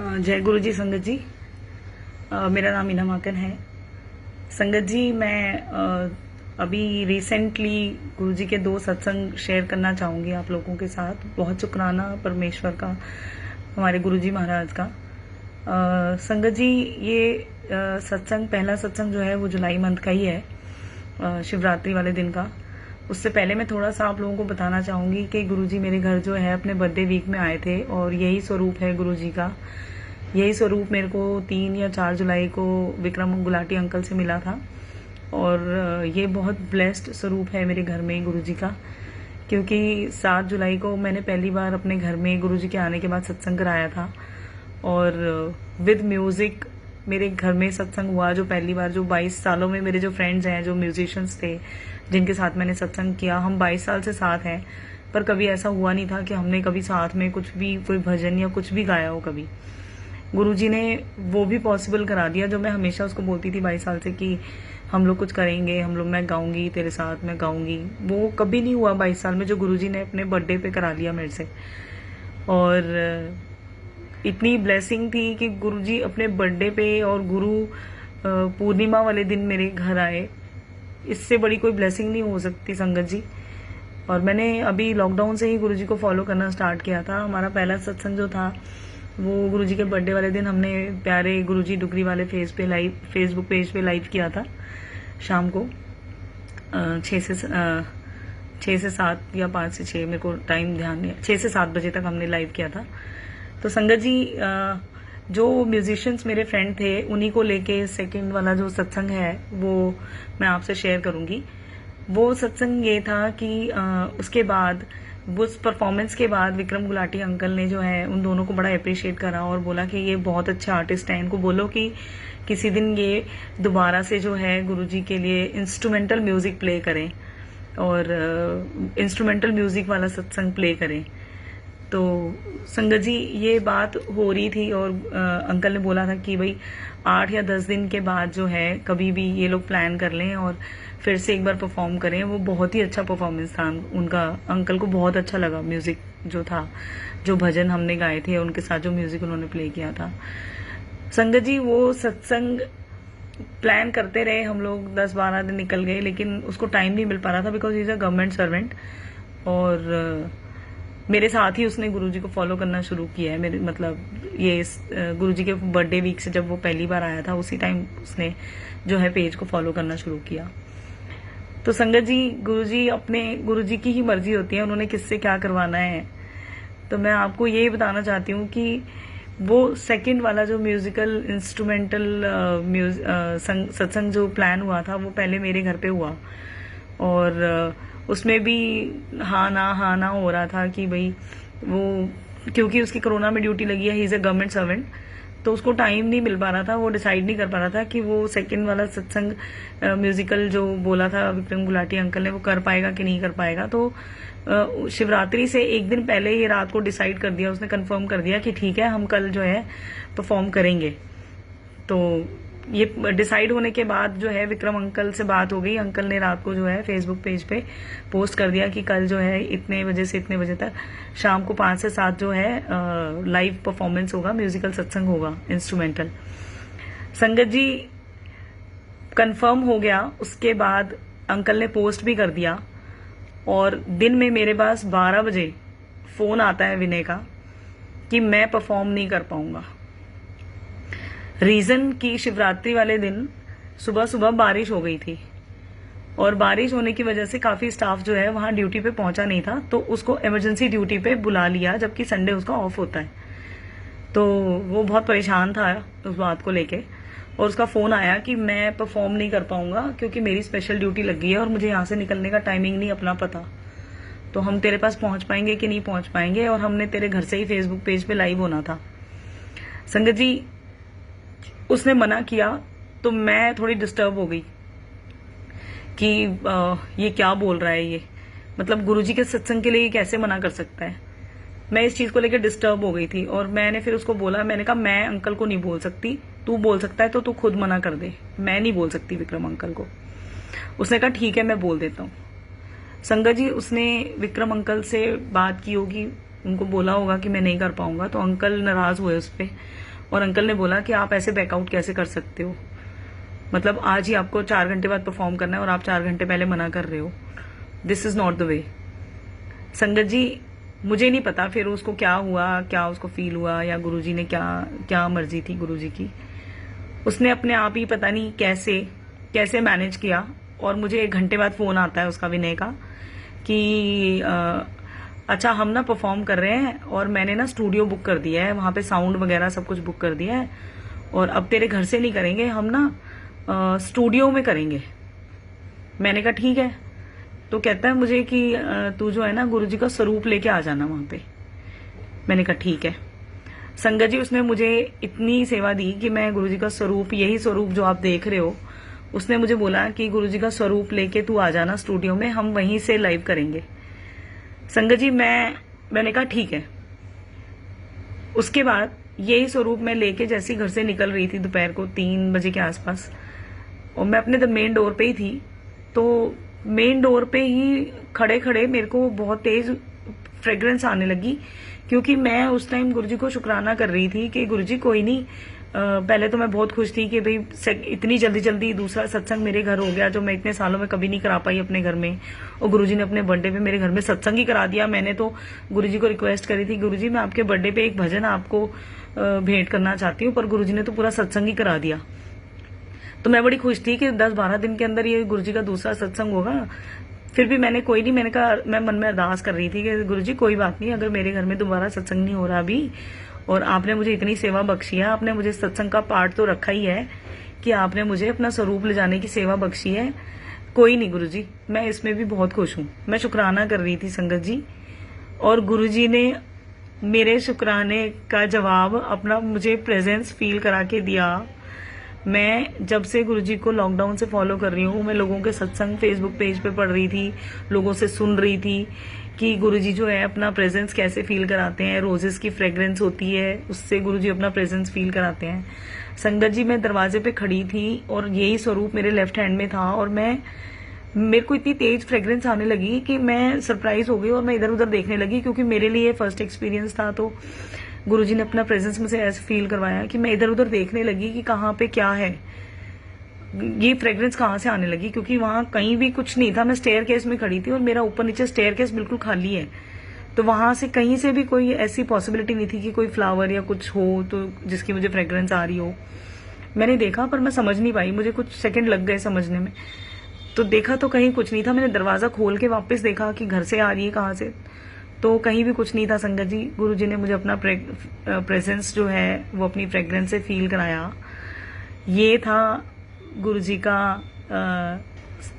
जय गुरु जी संगत जी। मेरा नाम मीना माकन है। संगत जी, मैं अभी रिसेंटली गुरु जी के 2 सत्संग शेयर करना चाहूँगी आप लोगों के साथ। बहुत शुक्राना परमेश्वर का, हमारे गुरु जी महाराज का। संगत जी, ये सत्संग, पहला सत्संग जो है वो जुलाई मंथ का ही है, शिवरात्रि वाले दिन का। उससे पहले मैं थोड़ा सा आप लोगों को बताना चाहूँगी कि गुरुजी मेरे घर जो है अपने बर्थडे वीक में आए थे, और यही स्वरूप है गुरुजी का। यही स्वरूप मेरे को 3 या 4 जुलाई को विक्रम गुलाटी अंकल से मिला था, और ये बहुत ब्लेस्ड स्वरूप है मेरे घर में गुरुजी का, क्योंकि 7 जुलाई को मैंने पहली बार अपने घर में गुरुजी के आने के बाद सत्संग कराया था, और विद म्यूजिक मेरे घर में सत्संग हुआ। जो पहली बार, जो 22 सालों में मेरे जो फ्रेंड्स हैं, जो म्यूजिशियंस थे जिनके साथ मैंने सत्संग किया, हम 22 साल से साथ हैं, पर कभी ऐसा हुआ नहीं था कि हमने कभी साथ में कुछ भी, कोई भजन या कुछ भी गाया हो कभी। गुरुजी ने वो भी पॉसिबल करा दिया जो मैं हमेशा उसको बोलती थी 22 साल से कि हम लोग कुछ करेंगे, हम लोग, मैं गाऊंगी तेरे साथ, मैं गाऊंगी। वो कभी नहीं हुआ 22 साल में, जो गुरुजी ने अपने बर्थडे पे करा लिया मेरे से। और इतनी ब्लेसिंग थी कि गुरुजी अपने बर्थडे पे और गुरु पूर्णिमा वाले दिन मेरे घर आए। इससे बड़ी कोई ब्लेसिंग नहीं हो सकती संगत जी। और मैंने अभी लॉकडाउन से ही गुरुजी को फॉलो करना स्टार्ट किया था। हमारा पहला सत्संग जो था वो गुरुजी के बर्थडे वाले दिन हमने प्यारे गुरुजी डुगरी वाले फेसबुक पेज पे लाइव किया था शाम को 6 से 7 या 5 से 6, मेरे को टाइम ध्यान नहीं, 6 से 7 बजे तक हमने लाइव किया था। तो संगत जी, जो म्यूजिशियंस मेरे फ्रेंड थे उन्हीं को लेके सेकंड वाला जो सत्संग है वो मैं आपसे शेयर करूंगी। वो सत्संग ये था कि उसके बाद, उस परफॉर्मेंस के बाद विक्रम गुलाटी अंकल ने जो है उन दोनों को बड़ा अप्रिशिएट करा और बोला कि ये बहुत अच्छे आर्टिस्ट हैं, इनको बोलो कि किसी दिन ये दोबारा से जो है गुरुजी के लिए इंस्ट्रूमेंटल म्यूजिक प्ले करें, और इंस्ट्रूमेंटल म्यूजिक वाला सत्संग प्ले करें। तो संगत जी, ये बात हो रही थी, और अंकल ने बोला था कि भाई 8 या 10 दिन के बाद जो है कभी भी ये लोग प्लान कर लें और फिर से एक बार परफॉर्म करें। वो बहुत ही अच्छा परफॉर्मेंस था उनका, अंकल को बहुत अच्छा लगा म्यूजिक जो था, जो भजन हमने गाए थे उनके साथ जो म्यूजिक उन्होंने प्ले किया था। संगत जी, वो सत्संग प्लान करते रहे हम लोग, 10-12 दिन निकल गए, लेकिन उसको टाइम नहीं मिल पा रहा था, because he is a government servant. और मेरे साथ ही उसने गुरुजी को फॉलो करना शुरू किया है। मेरे मतलब ये गुरुजी के बर्थडे वीक से जब वो पहली बार आया था, उसी टाइम उसने जो है पेज को फॉलो करना शुरू किया। तो संगत जी, गुरुजी की ही मर्जी होती है, उन्होंने किससे क्या करवाना है। तो मैं आपको ये बताना चाहती हूँ कि वो सेकंड वाला जो म्यूजिकल इंस्ट्रूमेंटल सत्संग जो प्लान हुआ था वो पहले मेरे घर पे हुआ, और उसमें भी हाँ ना हो रहा था कि भाई वो, क्योंकि उसकी कोरोना में ड्यूटी लगी है, he is a government servant, तो उसको टाइम नहीं मिल पा रहा था, वो डिसाइड नहीं कर पा रहा था कि वो सेकंड वाला सत्संग म्यूजिकल जो बोला था विक्रम गुलाटी अंकल ने, वो कर पाएगा कि नहीं कर पाएगा। तो शिवरात्रि से एक दिन पहले ही रात को डिसाइड कर दिया, उसने कंफर्म कर दिया कि ठीक है, हम कल जो है परफॉर्म करेंगे। तो ये डिसाइड होने के बाद जो है विक्रम अंकल से बात हो गई। अंकल ने रात को जो है फेसबुक पेज पे पोस्ट कर दिया कि कल जो है इतने बजे से इतने बजे तक, शाम को 5 से 7 जो है लाइव परफॉर्मेंस होगा, म्यूजिकल सत्संग होगा इंस्ट्रूमेंटल। संगत जी, कंफर्म हो गया। उसके बाद अंकल ने पोस्ट भी कर दिया, और दिन में मेरे पास 12 बजे फोन आता है विनय का कि मैं परफॉर्म नहीं कर पाऊंगा। रीजन कि शिवरात्रि वाले दिन सुबह सुबह बारिश हो गई थी, और बारिश होने की वजह से काफी स्टाफ जो है वहां ड्यूटी पे पहुंचा नहीं था, तो उसको इमरजेंसी ड्यूटी पे बुला लिया, जबकि संडे उसका ऑफ होता है। तो वो बहुत परेशान था उस बात को लेके, और उसका फोन आया कि मैं परफॉर्म नहीं कर पाऊंगा क्योंकि मेरी स्पेशल ड्यूटी लग गई है और मुझे यहाँ से निकलने का टाइमिंग नहीं अपना पता, तो हम तेरे पास पहुंच पाएंगे कि नहीं पहुंच पाएंगे, और हमने तेरे घर से ही फेसबुक पेज पे लाइव होना था। संगत जी, उसने मना किया तो मैं थोड़ी डिस्टर्ब हो गई कि ये क्या बोल रहा है, ये मतलब गुरुजी के सत्संग के लिए कैसे मना कर सकता है। मैं इस चीज को लेकर डिस्टर्ब हो गई थी, और मैंने फिर उसको बोला, मैंने कहा मैं अंकल को नहीं बोल सकती, तू बोल सकता है तो तू खुद मना कर दे, मैं नहीं बोल सकती विक्रम अंकल को। उसने कहा ठीक है, मैं बोल देता हूँ। संगत जी, उसने विक्रम अंकल से बात की होगी, उनको बोला होगा कि मैं नहीं कर पाऊंगा, तो अंकल नाराज हुए उस पर, और अंकल ने बोला कि आप ऐसे बैकआउट कैसे कर सकते हो, मतलब आज ही आपको 4 घंटे बाद परफॉर्म करना है और आप 4 घंटे पहले मना कर रहे हो। This is not the way. संगत जी, मुझे नहीं पता फिर उसको क्या हुआ, क्या उसको फील हुआ, या गुरुजी ने क्या क्या मर्जी थी गुरुजी की। उसने अपने आप ही पता नहीं कैसे कैसे मैनेज किया। और मुझे 1 घंटे बाद फोन आता है उसका, विनय का, कि अच्छा हम ना परफॉर्म कर रहे हैं और मैंने ना स्टूडियो बुक कर दिया है, वहां पे साउंड वगैरह सब कुछ बुक कर दिया है और अब तेरे घर से नहीं करेंगे, हम ना स्टूडियो में करेंगे। मैंने कहा ठीक है। तो कहता है मुझे कि तू जो है ना गुरुजी का स्वरूप लेके आ जाना वहां पे। मैंने कहा ठीक है। संगत जी, उसने मुझे इतनी सेवा दी कि मैं गुरुजी का स्वरूप, यही स्वरूप जो आप देख रहे हो, उसने मुझे बोला कि गुरुजी का स्वरूप लेके तू आ जाना स्टूडियो में, हम वहीं से लाइव करेंगे। संगत जी, मैंने कहा ठीक है। उसके बाद यही स्वरूप मैं लेके जैसे घर से निकल रही थी दोपहर को 3 बजे के आसपास, और मैं अपने मेन डोर पे ही थी, तो मेन डोर पे ही खड़े खड़े मेरे को बहुत तेज फ्रेग्रेंस आने लगी, क्योंकि मैं उस टाइम गुरुजी को शुक्राना कर रही थी कि गुरुजी कोई नहीं, पहले तो मैं बहुत खुश थी कि भाई इतनी जल्दी जल्दी दूसरा सत्संग मेरे घर हो गया, जो मैं इतने सालों में कभी नहीं करा पाई अपने घर में, और गुरुजी ने अपने बर्थडे पे मेरे घर में सत्संग ही करा दिया। मैंने तो गुरुजी को रिक्वेस्ट करी थी, गुरुजी मैं आपके बर्थडे पे एक भजन आपको भेंट करना चाहती हूँ, पर गुरुजी ने तो पूरा सत्संग ही करा दिया। तो मैं बड़ी खुश थी कि 10-12 दिन के अंदर ये गुरुजी का दूसरा सत्संग होगा। फिर भी मैंने कोई नहीं, मैंने कहा, मैं मन में अरदास कर रही थी कि गुरुजी कोई बात नहीं, अगर मेरे घर में दोबारा सत्संग नहीं हो रहा अभी, और आपने मुझे इतनी सेवा बख्शी है, आपने मुझे सत्संग का पार्ट तो रखा ही है कि आपने मुझे अपना स्वरूप ले जाने की सेवा बख्शी है, कोई नहीं गुरुजी, मैं इसमें भी बहुत खुश हूं। मैं शुक्राना कर रही थी संगत जी, और गुरुजी ने मेरे शुक्राने का जवाब अपना मुझे प्रेजेंस फील करा के दिया। मैं जब से गुरुजी को लॉकडाउन से फॉलो कर रही हूँ, मैं लोगों के सत्संग फेसबुक पेज पे पढ़ रही थी, लोगों से सुन रही थी कि गुरुजी जो है अपना प्रेजेंस कैसे फील कराते हैं। रोजेस की फ्रेग्रेंस होती है, उससे गुरुजी अपना प्रेजेंस फील कराते हैं। संगत जी, मैं दरवाजे पे खड़ी थी और यही स्वरूप मेरे लेफ्ट हैंड में था, और मेरे को इतनी तेज फ्रेग्रेंस आने लगी कि मैं सरप्राइज हो गई और मैं इधर उधर देखने लगी, क्योंकि मेरे लिए फर्स्ट एक्सपीरियंस था। तो गुरुजी ने अपना प्रेजेंस मुझे ऐसे फील करवाया कि मैं इधर उधर देखने लगी कि कहाँ पे क्या है, ये फ्रेग्रेंस कहाँ से आने लगी, क्योंकि वहां कहीं भी कुछ नहीं था। मैं स्टेयर केस में खड़ी थी और मेरा ऊपर नीचे स्टेयर केस बिल्कुल खाली है, तो वहां से कहीं से भी कोई ऐसी पॉसिबिलिटी नहीं थी कि कोई फ्लावर या कुछ हो तो जिसकी मुझे फ्रेग्रेंस आ रही हो। मैंने देखा पर मैं समझ नहीं पाई, मुझे कुछ सेकंड लग गए समझने में। तो देखा तो कहीं कुछ नहीं था, मैंने दरवाजा खोल के वापस देखा कि घर से आ रही है कहाँ से, तो कहीं भी कुछ नहीं था। संगत जी, गुरुजी ने मुझे अपना प्रेजेंस जो है वो अपनी फ्रेग्रेंस से फील कराया। ये था गुरुजी का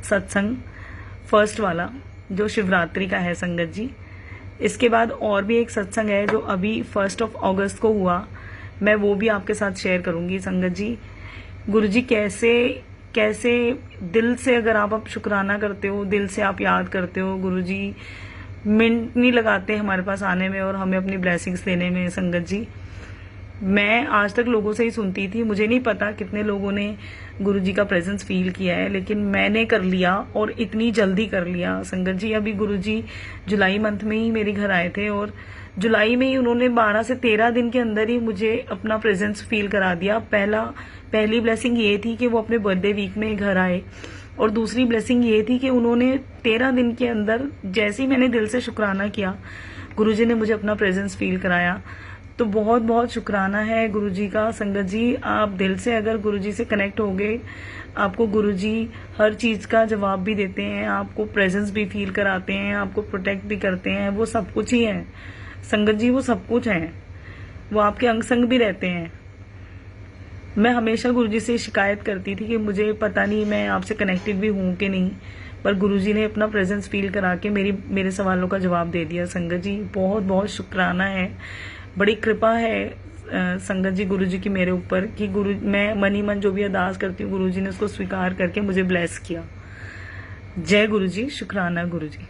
सत्संग फर्स्ट वाला, जो शिवरात्रि का है संगत जी। इसके बाद और भी एक सत्संग है जो अभी 1 अगस्त को हुआ, मैं वो भी आपके साथ शेयर करूंगी संगत जी। गुरुजी कैसे कैसे दिल से अगर आप शुक्राना करते हो, दिल से आप याद करते हो, गुरुजी मिनट नहीं लगाते हमारे पास आने में और हमें अपनी ब्लेसिंग्स देने में। संगत जी, मैं आज तक लोगों से ही सुनती थी, मुझे नहीं पता कितने लोगों ने गुरुजी का प्रेजेंस फील किया है, लेकिन मैंने कर लिया और इतनी जल्दी कर लिया। संगत जी, अभी गुरुजी जुलाई मंथ में ही मेरे घर आए थे और जुलाई में ही उन्होंने 12 से 13 दिन के अंदर ही मुझे अपना प्रेजेंस फील करा दिया। पहली ब्लेसिंग ये थी कि वो अपने बर्थडे वीक में घर आए, और दूसरी ब्लेसिंग ये थी कि उन्होंने 13 दिन के अंदर जैसे ही मैंने दिल से शुक्राना किया, गुरुजी ने मुझे अपना प्रेजेंस फील कराया। तो बहुत बहुत शुक्राना है गुरुजी का। संगत जी, आप दिल से अगर गुरुजी से कनेक्ट हो गए, आपको गुरुजी हर चीज का जवाब भी देते हैं, आपको प्रेजेंस भी फील कराते हैं, आपको प्रोटेक्ट भी करते हैं, वो सब कुछ ही है संगत जी, वो सब कुछ है, वो आपके अंग संग भी रहते हैं। मैं हमेशा गुरुजी से शिकायत करती थी कि मुझे पता नहीं मैं आपसे कनेक्टेड भी हूं कि नहीं, पर गुरुजी ने अपना प्रेजेंस फील करा के मेरे सवालों का जवाब दे दिया। संगत जी, बहुत बहुत शुक्राना है, बड़ी कृपा है संगत जी गुरुजी की मेरे ऊपर कि मैं मन ही मन जो भी अरदास करती हूँ, गुरुजी ने उसको स्वीकार करके मुझे ब्लेस किया। जय गुरुजी, शुक्राना गुरुजी।